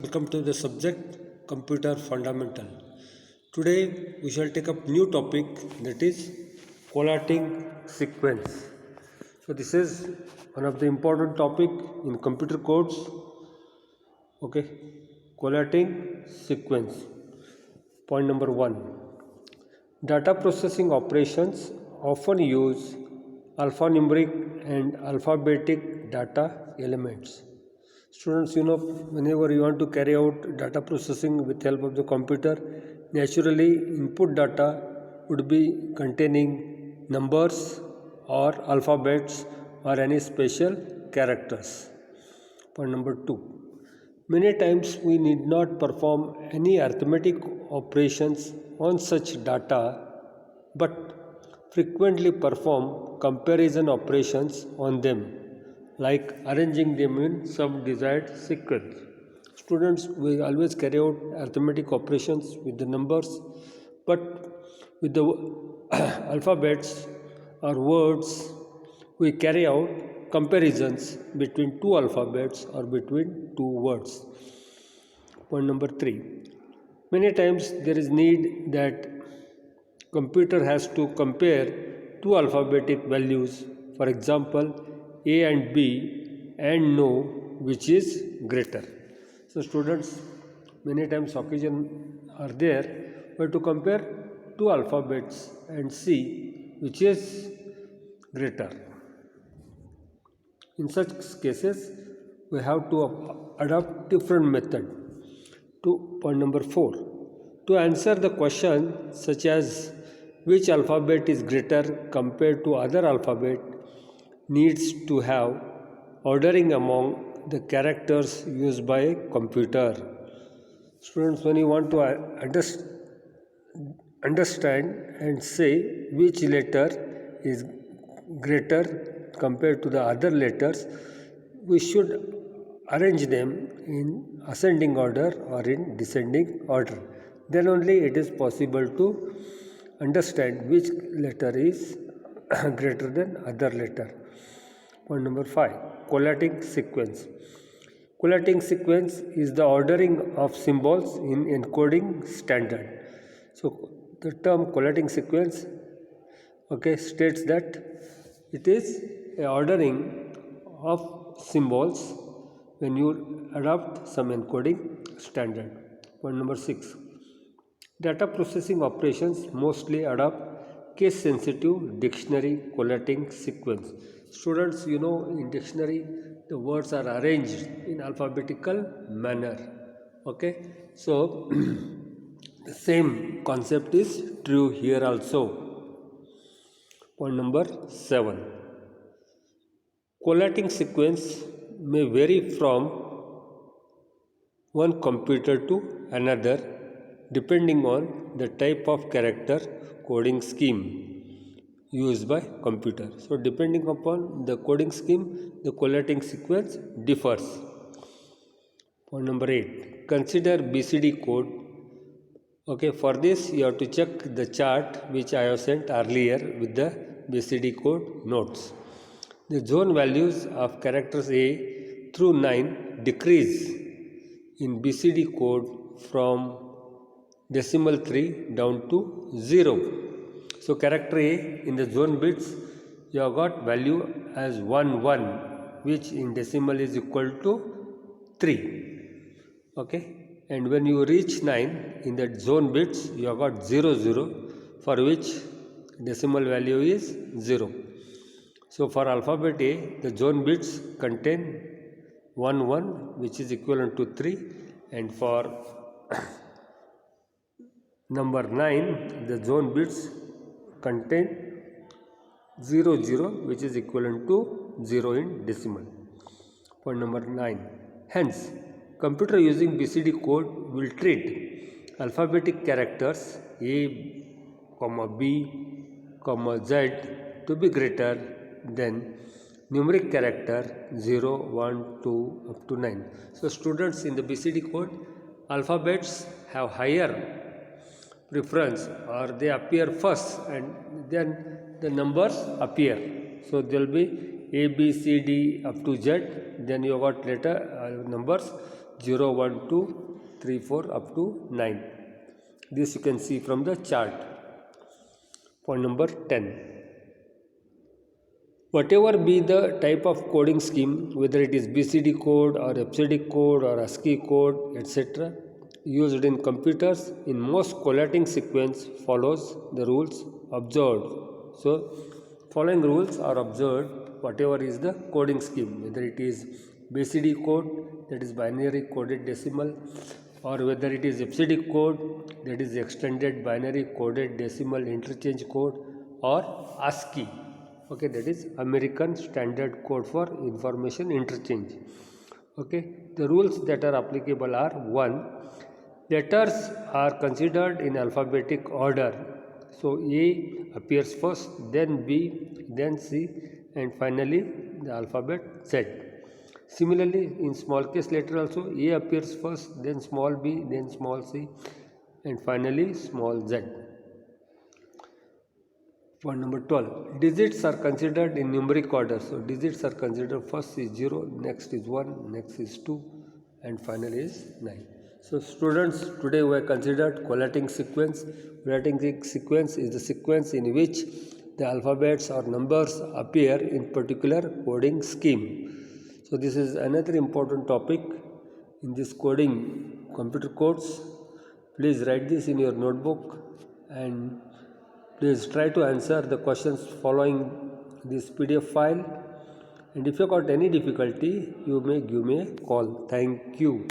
Welcome to the subject Computer Fundamental. Today we shall take up new topic, that is collating sequence. So this is one of the important topic in computer codes. Okay, collating sequence. Point number 1. Data processing operations often use alphanumeric and alphabetic data elements. Students, whenever you want to carry out data processing with help of the computer, naturally input data would be containing numbers or alphabets or any special characters. Point number 2. Many times we need not perform any arithmetic operations on such data, but frequently perform comparison operations on them, like arranging them in some desired sequence. Students, we always carry out arithmetic operations with the numbers, but with the alphabets or words, we carry out comparisons between two alphabets or between two words. Point number 3. Many times there is need that computer has to compare two alphabetic values, for example A and B, and know which is greater. So students, many times occasion are there where to compare two alphabets and see which is greater. In such cases, we have to adopt different method. Point number 4. To answer the question such as which alphabet is greater compared to other alphabet, needs to have ordering among the characters used by a computer. Students, when you want to understand and say which letter is greater compared to the other letters, we should arrange them in ascending order or in descending order. Then only it is possible to understand which letter is greater than other letter. Point number 5. Collating sequence. Collating sequence is the ordering of symbols in encoding standard. So the term collating sequence states that it is a ordering of symbols when you adopt some encoding standard. Point number 6. Data processing operations mostly adopt case sensitive dictionary collating sequence. Students, in dictionary the words are arranged in alphabetical manner. So the same concept is true here also. Point number 7. Collating sequence may vary from one computer to another depending on the type of character coding scheme used by computer. So depending upon the coding scheme, the collating sequence differs. Point number 8. Consider BCD code. For this you have to check the chart which I have sent earlier with the BCD code notes. The zone values of characters A through 9 decrease in BCD code from decimal 3 down to 0. So character A in the zone bits, you have got value as 1 1, which in decimal is equal to 3. And when you reach 9 in that zone bits, you have got 0 0, for which decimal value is 0. So for alphabet A, the zone bits contain 1 1, which is equivalent to 3, and for number 9, the zone bits contain 0 0, which is equivalent to 0 in decimal. Point number 9. Hence, computer using BCD code will treat alphabetic characters A, B, Z to be greater than numeric character 0, 1, 2 up to 9. So students, in the BCD code, alphabets have higher preference, or they appear first and then the numbers appear. So there will be A, B, C, D up to Z, then you got later numbers. 0, 1, 2, 3, 4 up to 9. This you can see from the chart. Point number 10. Whatever be the type of coding scheme, whether it is BCD code or FCD code or ASCII code, etc., used in computers, in most collating sequence follows the rules observed. So, following rules are observed whatever is the coding scheme, whether it is BCD code, that is binary coded decimal, or whether it is FCD code, that is extended binary coded decimal interchange code, or ASCII, okay, that is American Standard Code for Information Interchange. Okay, the rules that are applicable are: 1, letters are considered in alphabetic order. So A appears first, then B, then C, and finally the alphabet Z. Similarly, in small case letter also, A appears first, then small b, then small c, and finally small z. Point number 12. Digits are considered in numeric order. So digits are considered: first is 0, next is 1, next is 2, and finally is 9. So students, today we have considered collating sequence. Collating sequence is the sequence in which the alphabets or numbers appear in particular coding scheme. So this is another important topic in this coding computer codes. Please write this in your notebook and please try to answer the questions following this PDF file. And if you got any difficulty, you may give me a call. Thank you.